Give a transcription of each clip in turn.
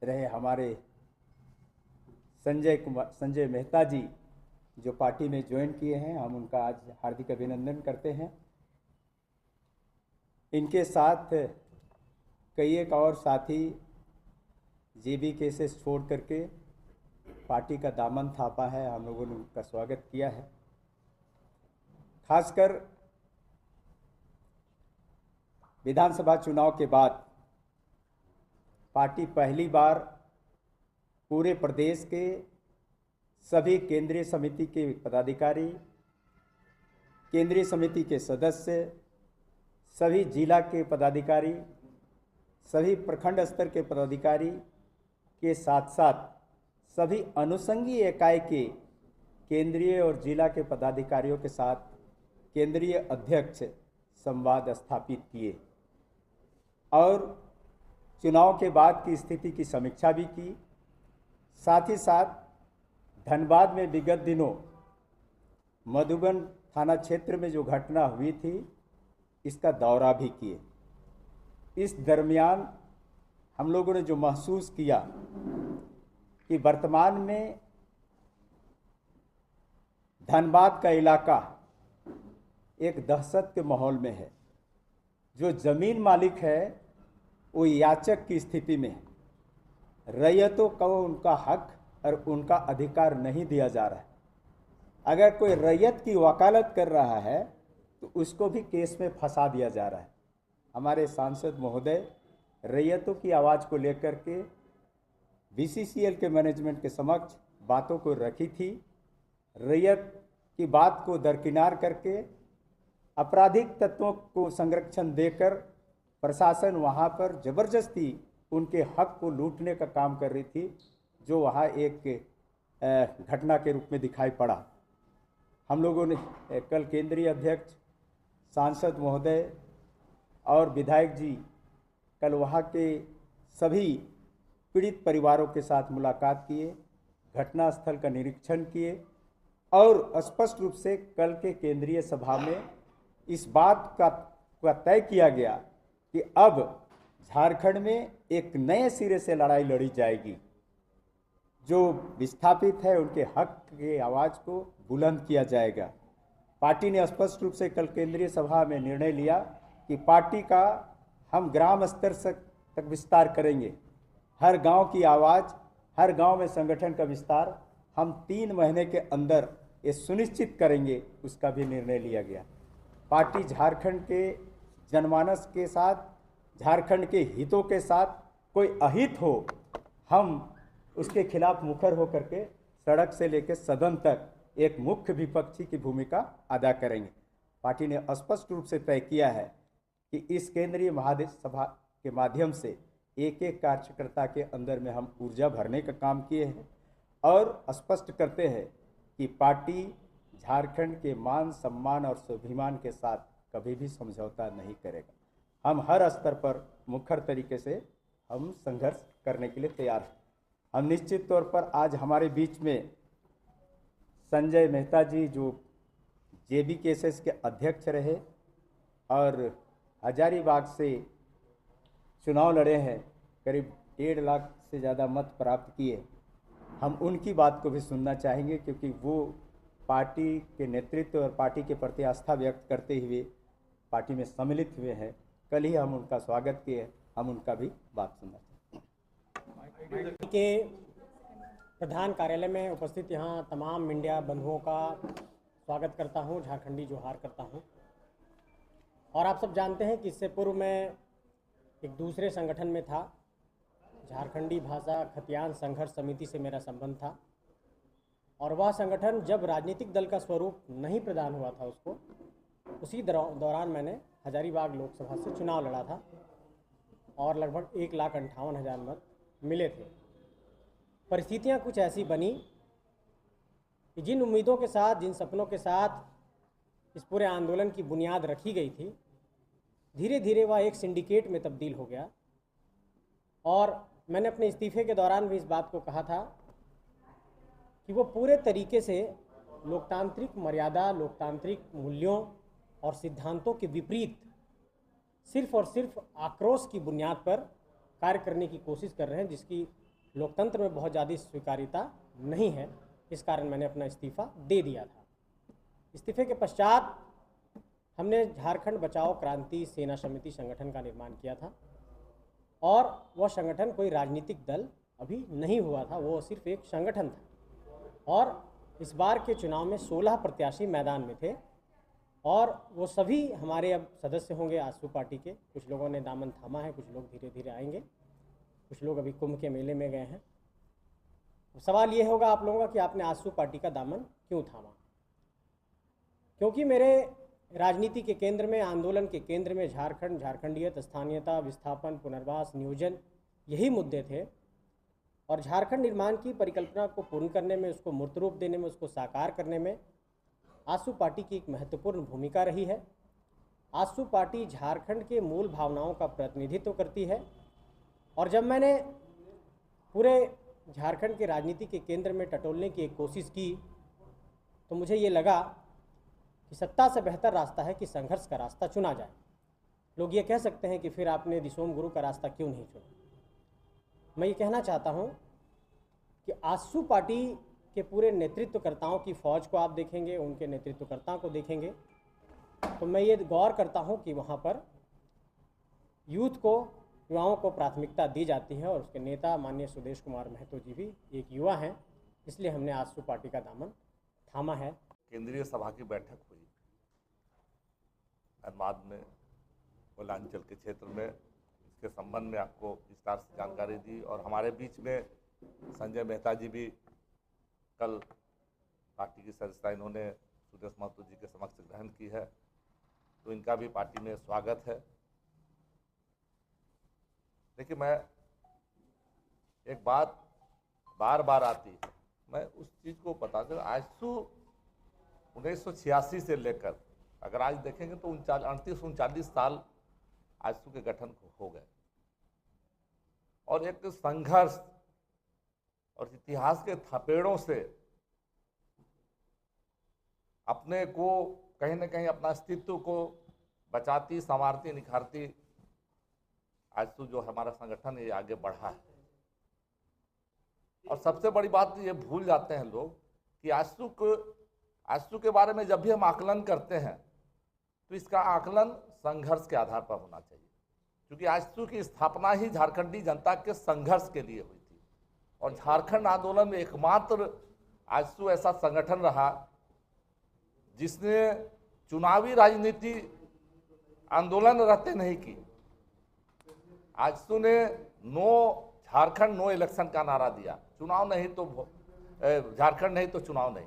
रहे हमारे संजय मेहता जी जो पार्टी में ज्वाइन किए हैं, हम उनका आज हार्दिक अभिनंदन करते हैं। इनके साथ कई एक और साथी जेबी केसेस छोड़ करके पार्टी का दामन थापा है, हम लोगों ने उनका स्वागत किया है। खासकर विधानसभा चुनाव के बाद पार्टी पहली बार पूरे प्रदेश के सभी केंद्रीय समिति के पदाधिकारी, केंद्रीय समिति के सदस्य, सभी जिला के पदाधिकारी, सभी प्रखंड स्तर के पदाधिकारी के साथ साथ सभी अनुषंगी इकाई के केंद्रीय और जिला के पदाधिकारियों के साथ केंद्रीय अध्यक्ष संवाद स्थापित किए और चुनाव के बाद की स्थिति की समीक्षा भी की। साथ ही साथ धनबाद में विगत दिनों मधुबन थाना क्षेत्र में जो घटना हुई थी, इसका दौरा भी किए। इस दरमियान हम लोगों ने जो महसूस किया कि वर्तमान में धनबाद का इलाका एक दहशत के माहौल में है। जो जमीन मालिक है वो याचक की स्थिति में है। रैयतों को उनका हक और उनका अधिकार नहीं दिया जा रहा है। अगर कोई रैयत की वकालत कर रहा है तो उसको भी केस में फंसा दिया जा रहा है। हमारे सांसद महोदय रैयतों की आवाज़ को लेकर के बीसीसीएल के मैनेजमेंट के समक्ष बातों को रखी थी। रैयत की बात को दरकिनार करके आपराधिक तत्वों को संरक्षण देकर प्रशासन वहां पर जबरदस्ती उनके हक को लूटने का काम कर रही थी, जो वहां एक घटना के रूप में दिखाई पड़ा। हम लोगों ने कल केंद्रीय अध्यक्ष, सांसद महोदय और विधायक जी कल वहां के सभी पीड़ित परिवारों के साथ मुलाकात किए, घटनास्थल का निरीक्षण किए और स्पष्ट रूप से कल के केंद्रीय सभा में इस बात का तय किया गया कि अब झारखंड में एक नए सिरे से लड़ाई लड़ी जाएगी। जो विस्थापित है उनके हक की आवाज़ को बुलंद किया जाएगा। पार्टी ने स्पष्ट रूप से कल केंद्रीय सभा में निर्णय लिया कि पार्टी का हम ग्राम स्तर तक विस्तार करेंगे। हर गांव की आवाज़, हर गांव में संगठन का विस्तार हम 3 महीने के अंदर ये सुनिश्चित करेंगे, उसका भी निर्णय लिया गया। पार्टी झारखंड के जनमानस के साथ, झारखंड के हितों के साथ कोई अहित हो, हम उसके खिलाफ मुखर होकर के सड़क से लेकर सदन तक एक मुख्य विपक्षी की भूमिका अदा करेंगे। पार्टी ने स्पष्ट रूप से तय किया है कि इस केंद्रीय महासभा के माध्यम से एक एक कार्यकर्ता के अंदर में हम ऊर्जा भरने का काम किए हैं और स्पष्ट करते हैं कि पार्टी झारखंड के मान, सम्मान और स्वाभिमान के साथ कभी भी समझौता नहीं करेगा। हम हर स्तर पर मुखर तरीके से हम संघर्ष करने के लिए तैयार हैं। हम निश्चित तौर पर आज हमारे बीच में संजय मेहता जी जो जेबी केसेस के अध्यक्ष रहे और हजारीबाग से चुनाव लड़े हैं, करीब 1.5 लाख से ज़्यादा मत प्राप्त किए। हम उनकी बात को भी सुनना चाहेंगे क्योंकि वो पार्टी के नेतृत्व और पार्टी के प्रति आस्था व्यक्त करते हुए पार्टी में सम्मिलित हुए हैं। कल ही हम उनका स्वागत किए, हम उनका भी बात सुनना चाहेंगे। के प्रधान कार्यालय में उपस्थित यहाँ तमाम मीडिया बंधुओं का स्वागत करता हूँ, झारखंडी जोहार करता हूँ। और आप सब जानते हैं कि इससे पूर्व मैं एक दूसरे संगठन में था, झारखंडी भाषा खतियान संघर्ष समिति से मेरा संबंध था और वह संगठन जब राजनीतिक दल का स्वरूप नहीं प्रदान हुआ था उसको, उसी दौरान मैंने हजारीबाग लोकसभा से चुनाव लड़ा था और लगभग 1,58,000 मत मिले थे। परिस्थितियां कुछ ऐसी बनी कि जिन उम्मीदों के साथ, जिन सपनों के साथ इस पूरे आंदोलन की बुनियाद रखी गई थी, धीरे धीरे वह एक सिंडिकेट में तब्दील हो गया। और मैंने अपने इस्तीफे के दौरान भी इस बात को कहा था कि वो पूरे तरीके से लोकतांत्रिक मर्यादा, लोकतांत्रिक मूल्यों और सिद्धांतों के विपरीत सिर्फ और सिर्फ आक्रोश की बुनियाद पर कार्य करने की कोशिश कर रहे हैं, जिसकी लोकतंत्र में बहुत ज़्यादा स्वीकार्यता नहीं है। इस कारण मैंने अपना इस्तीफ़ा दे दिया था। इस्तीफे के पश्चात हमने झारखंड बचाओ क्रांति सेना समिति संगठन का निर्माण किया था और वह संगठन कोई राजनीतिक दल अभी नहीं हुआ था, वो सिर्फ एक संगठन था। और इस बार के चुनाव में 16 प्रत्याशी मैदान में थे और वो सभी हमारे अब सदस्य होंगे आजसू पार्टी के। कुछ लोगों ने दामन थामा है, कुछ लोग धीरे धीरे आएंगे, कुछ लोग अभी कुंभ के मेले में गए हैं। सवाल ये होगा आप लोगों का कि आपने आजसू पार्टी का दामन क्यों थामा? क्योंकि मेरे राजनीति के केंद्र में, आंदोलन के केंद्र में झारखंड, झारखंडियत, स्थानीयता, विस्थापन, पुनर्वास, नियोजन, यही मुद्दे थे। और झारखंड निर्माण की परिकल्पना को पूर्ण करने में, उसको मूर्त रूप देने में, उसको साकार करने में आजसू पार्टी की एक महत्वपूर्ण भूमिका रही है। आजसू पार्टी झारखंड के मूल भावनाओं का प्रतिनिधित्व करती है। और जब मैंने पूरे झारखंड के राजनीति के केंद्र में टटोलने की एक कोशिश की तो मुझे ये लगा कि सत्ता से बेहतर रास्ता है कि संघर्ष का रास्ता चुना जाए। लोग ये कह सकते हैं कि फिर आपने दिसोम गुरु का रास्ता क्यों नहीं चुना? मैं ये कहना चाहता हूँ कि आजसू पार्टी के पूरे नेतृत्वकर्ताओं की फ़ौज को आप देखेंगे, उनके नेतृत्वकर्ताओं को देखेंगे, तो मैं ये गौर करता हूँ कि वहाँ पर यूथ को, युवाओं को प्राथमिकता दी जाती है। और उसके नेता माननीय सुदेश कुमार महतो जी भी एक युवा हैं, इसलिए हमने आजसू पार्टी का दामन थामा है। केंद्रीय सभा की बैठक हुई धनबाद में, कोलांचल के क्षेत्र में। इसके संबंध में आपको विस्तार से जानकारी दी और हमारे बीच में संजय मेहता जी भी कल पार्टी की सदस्यता इन्होंने सुदेश महतो जी के समक्ष ग्रहण की है, तो इनका भी पार्टी में स्वागत है। देखिए, मैं एक बात बार बार आती है, मैं उस चीज़ को बता दूं। आजसू 1986 से लेकर अगर आज देखेंगे तो 38-39 साल आजसू के गठन को हो गए और एक संघर्ष और इतिहास के थपेड़ों से अपने को कहीं न कहीं, अपना अस्तित्व को बचाती, संवारती, निखारती आजसू जो हमारा संगठन है, ये आगे बढ़ा है। और सबसे बड़ी बात ये भूल जाते हैं लोग कि आजसू के बारे में जब भी हम आकलन करते हैं तो इसका आकलन संघर्ष के आधार पर होना चाहिए, क्योंकि आजसू की स्थापना ही झारखंडी जनता के संघर्ष के लिए हुई थी। और झारखंड आंदोलन में एकमात्र आजसू ऐसा संगठन रहा जिसने चुनावी राजनीति आंदोलन रहते नहीं की। आजसू ने नो झारखंड नो इलेक्शन का नारा दिया, चुनाव नहीं तो झारखंड नहीं तो चुनाव नहीं।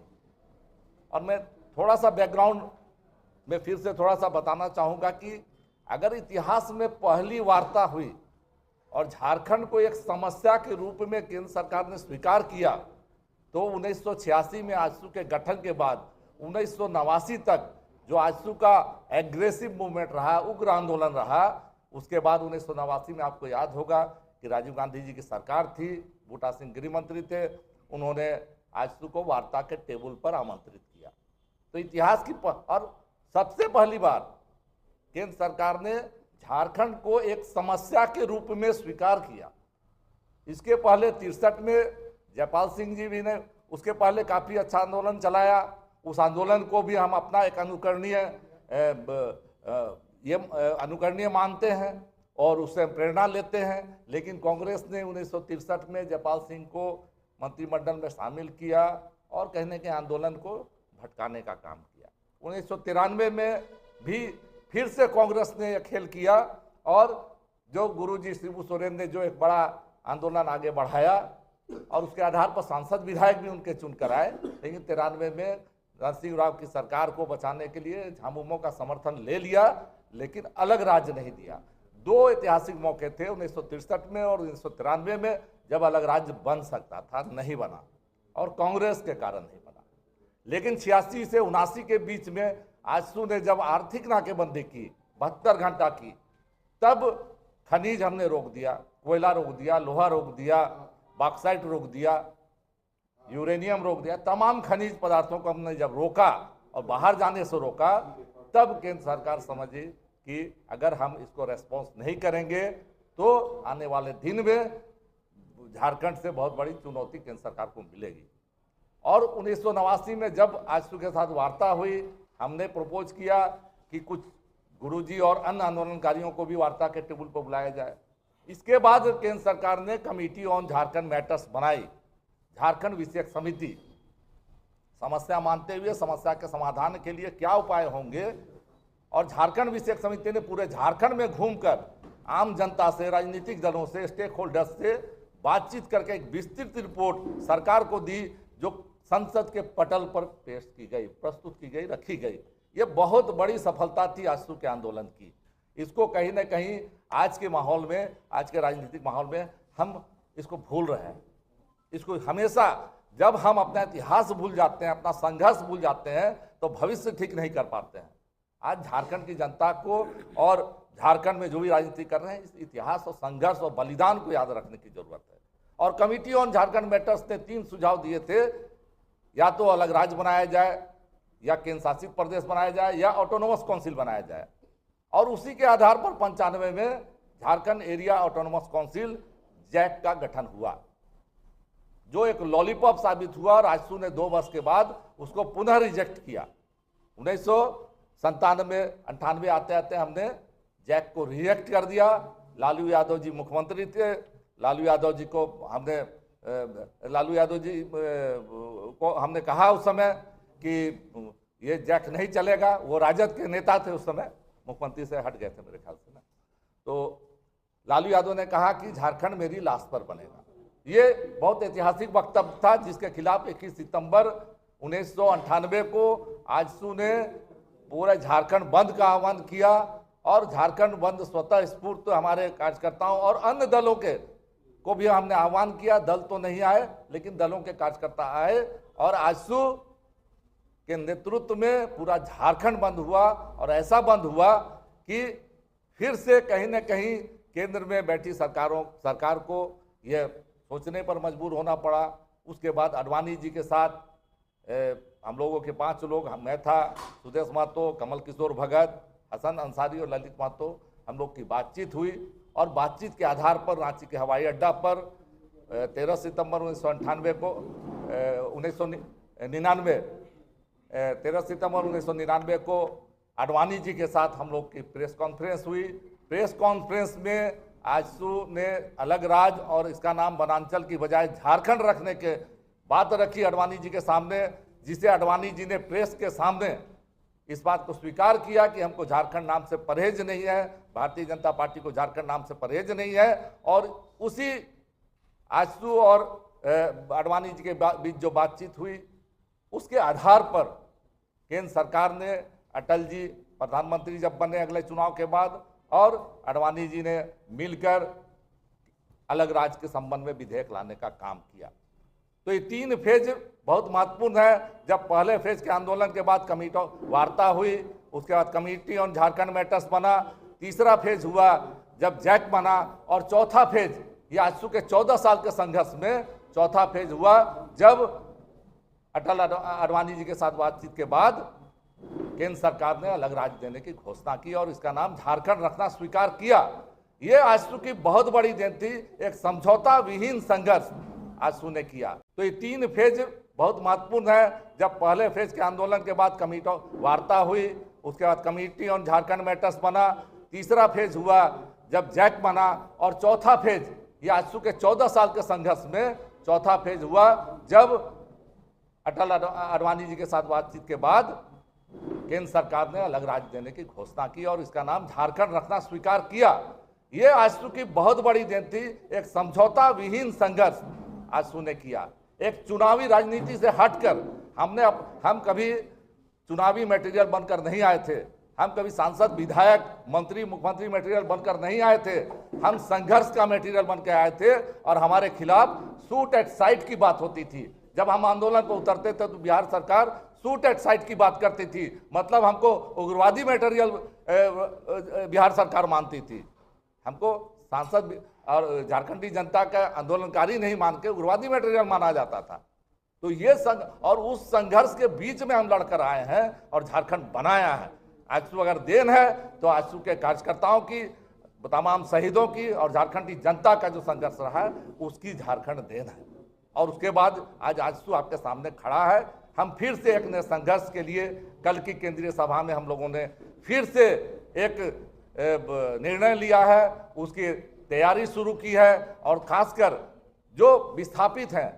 और मैं थोड़ा सा बैकग्राउंड में फिर से थोड़ा सा बताना चाहूँगा कि अगर इतिहास में पहली वार्ता हुई और झारखंड को एक समस्या के रूप में केंद्र सरकार ने स्वीकार किया तो 1986 में आजसू के गठन के बाद 1989 तक जो आजसू का एग्रेसिव मूवमेंट रहा, उग्र आंदोलन रहा, उसके बाद 1989 में आपको याद होगा कि राजीव गांधी जी की सरकार थी, बूटा सिंह गृह मंत्री थे, उन्होंने आजसू को वार्ता के टेबल पर आमंत्रित किया। तो इतिहास की और सबसे पहली बार केंद्र सरकार ने झारखंड को एक समस्या के रूप में स्वीकार किया। इसके पहले 63 में जयपाल सिंह जी भी ने उसके पहले काफ़ी अच्छा आंदोलन चलाया। उस आंदोलन को भी हम अपना एक अनुकरणीय मानते हैं और उससे प्रेरणा लेते हैं। लेकिन कांग्रेस ने 1963 में जयपाल सिंह को मंत्रिमंडल में शामिल किया और कहने के आंदोलन को भटकाने का काम किया। 1993 में भी फिर से कांग्रेस ने यह खेल किया और जो गुरुजी शिबू सोरेन ने जो एक बड़ा आंदोलन आगे बढ़ाया और उसके आधार पर सांसद विधायक भी उनके चुनकर आए। लेकिन 93 में नरसिंह राव की सरकार को बचाने के लिए झामुमो का समर्थन ले लिया, लेकिन अलग राज्य नहीं दिया। दो ऐतिहासिक मौके थे 1963 में और 1993 में जब अलग राज्य बन सकता था, नहीं बना और कांग्रेस के कारण नहीं बना। लेकिन 86 से 79 के बीच में आजसू ने जब आर्थिक नाकेबंदी की 72 घंटा की, तब खनिज हमने रोक दिया, कोयला रोक दिया, लोहा रोक दिया, बॉक्साइट रोक दिया, यूरेनियम रोक दिया। तमाम खनिज पदार्थों को हमने जब रोका और बाहर जाने से रोका, तब केंद्र सरकार समझी कि अगर हम इसको रेस्पॉन्स नहीं करेंगे तो आने वाले दिन में झारखंड से बहुत बड़ी चुनौती केंद्र सरकार को मिलेगी। और 1989 में जब आजसू के साथ वार्ता हुई, हमने प्रपोज किया कि कुछ गुरुजी और अन्य आंदोलनकारियों को भी वार्ता के टेबल पर बुलाया जाए। इसके बाद केंद्र सरकार ने कमेटी ऑन झारखंड मैटर्स बनाई, झारखंड विषयक समिति। समस्या मानते हुए समस्या के समाधान के लिए क्या उपाय होंगे, और झारखंड विषयक समिति ने पूरे झारखंड में घूमकर आम जनता से, राजनीतिक दलों से, स्टेक होल्डर्स से बातचीत करके एक विस्तृत रिपोर्ट सरकार को दी, जो संसद के पटल पर पेश की गई, प्रस्तुत की गई, रखी गई। ये बहुत बड़ी सफलता थी आजसू के आंदोलन की। इसको कहीं ना कहीं आज के माहौल में, आज के राजनीतिक माहौल में हम इसको भूल रहे हैं। इसको हमेशा जब हम अपना इतिहास भूल जाते हैं, अपना संघर्ष भूल जाते हैं, तो भविष्य ठीक नहीं कर पाते हैं। आज झारखंड की जनता को और झारखंड में जो भी राजनीति कर रहे हैं, इस इतिहास और संघर्ष और बलिदान को याद रखने की जरूरत है। और कमेटी ऑन झारखंड मैटर्स ने 3 सुझाव दिए थे, या तो अलग राज्य बनाया जाए, या केंद्र शासित प्रदेश बनाया जाए, या ऑटोनोमस काउंसिल बनाया जाए। और उसी के आधार पर 95 में Jharkhand area autonomous council JAC का गठन हुआ, जो एक लॉलीपॉप साबित हुआ। और आजसू ने 2 वर्ष के बाद उसको पुनः रिजेक्ट किया। 1997-98 आते आते हमने जैक को रिजेक्ट कर दिया। लालू यादव जी मुख्यमंत्री थे, लालू यादव जी को हमने कहा उस समय कि ये जैक नहीं चलेगा। वो राजद के नेता थे उस समय, मुख्यमंत्री से हट गए थे मेरे ख्याल से ना। तो लालू यादव ने कहा कि झारखंड मेरी लाश पर बनेगा। ये बहुत ऐतिहासिक वक्तव्य था, जिसके खिलाफ 21 सितंबर 1998 को आजसू ने पूरे झारखंड बंद का आह्वान किया। और झारखंड बंद स्वतः स्फूर्त हमारे कार्यकर्ताओं और अन्य दलों के को भी हमने आह्वान किया। दल तो नहीं आए, लेकिन दलों के कार्यकर्ता आए, और आजसू के नेतृत्व में पूरा झारखंड बंद हुआ। और ऐसा बंद हुआ कि फिर से कहीं न कहीं केंद्र में बैठी सरकार को यह सोचने पर मजबूर होना पड़ा। उसके बाद आडवाणी जी के साथ हम लोगों के 5 लोग, मैं था, सुदेश महतो, कमल किशोर भगत, हसन अंसारी और ललित महतो, हम लोग की बातचीत हुई। और बातचीत के आधार पर रांची के हवाई अड्डा पर 13 सितंबर 1998 को 13 सितंबर 1999 को आडवाणी जी के साथ हम लोग की प्रेस कॉन्फ्रेंस हुई। प्रेस कॉन्फ्रेंस में आजसू ने अलग राज्य और इसका नाम वनांचल की बजाय झारखंड रखने के बात रखी आडवाणी जी के सामने, जिसे आडवाणी जी ने प्रेस के सामने इस बात को स्वीकार किया कि हमको झारखंड नाम से परहेज नहीं है, भारतीय जनता पार्टी को झारखंड नाम से परहेज नहीं है। और उसी आजसू और आडवाणी जी के बीच जो बातचीत हुई, उसके आधार पर केंद्र सरकार ने, अटल जी प्रधानमंत्री जब बने अगले चुनाव के बाद, और आडवाणी जी ने मिलकर अलग राज्य के संबंध में विधेयक लाने का काम किया। तो ये 3 फेज बहुत महत्वपूर्ण है। जब पहले फेज के आंदोलन के बाद कमेटी वार्ता हुई, उसके बाद कमेटी ऑन झारखंड मैटर्स बना, तीसरा फेज हुआ जब जैक बना, और चौथा फेज ये आजसू के 14 साल के संघर्ष में चौथा फेज हुआ जब अटल आडवाणी जी के साथ बातचीत के बाद केंद्र सरकार ने अलग राज्य देने की घोषणा की और इसका नाम झारखंड रखना स्वीकार किया। ये आजसू की बहुत बड़ी देन थी, एक समझौता विहीन संघर्ष आजसू ने किया। तो ये 3 फेज बहुत महत्वपूर्ण है। जब पहले फेज के आंदोलन के बाद कमेटी वार्ता हुई, उसके बाद कमेटी ऑन झारखंड मैटर्स बना, तीसरा फेज हुआ जब जैक बना, और चौथा फेज ये आजसू के 14 साल के संघर्ष में चौथा फेज हुआ जब अटल आडवाणी जी के साथ बातचीत के बाद केंद्र सरकार ने अलग राज्य देने की घोषणा की और इसका नाम झारखंड रखना स्वीकार किया। ये आजसू की बहुत बड़ी देन थी, एक समझौता विहीन संघर्ष आजसू ने किया। एक चुनावी राजनीति से हटकर हम कभी चुनावी मटेरियल बनकर नहीं आए थे, हम कभी सांसद, विधायक, मंत्री, मुख्यमंत्री मटेरियल बनकर नहीं आए थे। हम संघर्ष का मटेरियल बन के आए थे और हमारे खिलाफ शूट एट साइट की बात होती थी। जब हम आंदोलन पर उतरते थे तो बिहार सरकार शूट एट साइट की बात करती थी, मतलब हमको उग्रवादी मटेरियल बिहार सरकार मानती थी। हमको सांसद और झारखंडी जनता का आंदोलनकारी नहीं मान के उग्रवादी मटेरियल माना जाता था। तो ये और उस संघर्ष के बीच में हम लड़कर आए हैं और झारखंड बनाया है। आजसू अगर देन है तो आजसू के कार्यकर्ताओं की, तमाम शहीदों की और झारखंड की जनता का जो संघर्ष रहा है उसकी झारखंड देन है। और उसके बाद आज आजसू आपके सामने खड़ा है। हम फिर से एक नए संघर्ष के लिए कल की केंद्रीय सभा में हम लोगों ने फिर से एक निर्णय लिया है, उसकी तैयारी शुरू की है। और खासकर जो विस्थापित हैं,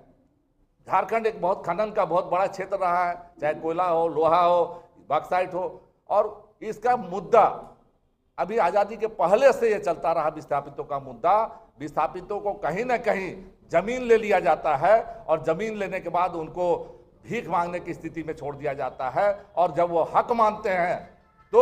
झारखंड एक बहुत खनन का बहुत बड़ा क्षेत्र रहा है, चाहे कोयला हो, लोहा हो, बॉक्साइट हो, और इसका मुद्दा अभी आज़ादी के पहले से ये चलता रहा। विस्थापितों का मुद्दा, विस्थापितों को कहीं ना कहीं जमीन ले लिया जाता है और जमीन लेने के बाद उनको भीख मांगने की स्थिति में छोड़ दिया जाता है, और जब वो हक मानते हैं तो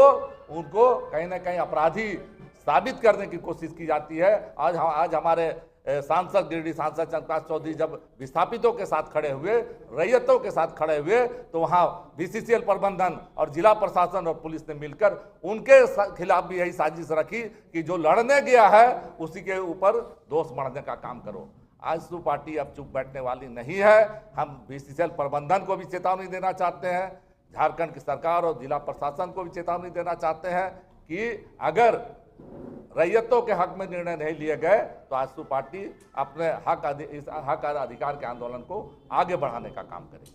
उनको कहीं ना कहीं अपराधी साबित करने की कोशिश की जाती है। आज हमारे सांसद गिरिडीह सांसद चंद्रप्रकाश चौधरी जब विस्थापितों के साथ खड़े हुए, रैयतों के साथ खड़े हुए, तो वहाँ बीसीसीएल प्रबंधन और जिला प्रशासन और पुलिस ने मिलकर उनके खिलाफ भी यही साजिश रखी कि जो लड़ने गया है उसी के ऊपर दोष मढ़ने का काम करो। आजसू पार्टी अब चुप बैठने वाली नहीं है। हम बीसीसीएल प्रबंधन को भी चेतावनी देना चाहते हैं, झारखंड की सरकार और जिला प्रशासन को भी चेतावनी देना चाहते हैं कि अगर रैयतों के हक में निर्णय नहीं लिए गए तो आजसू पार्टी अपने हक अधिकार के आंदोलन को आगे बढ़ाने का काम करेगी।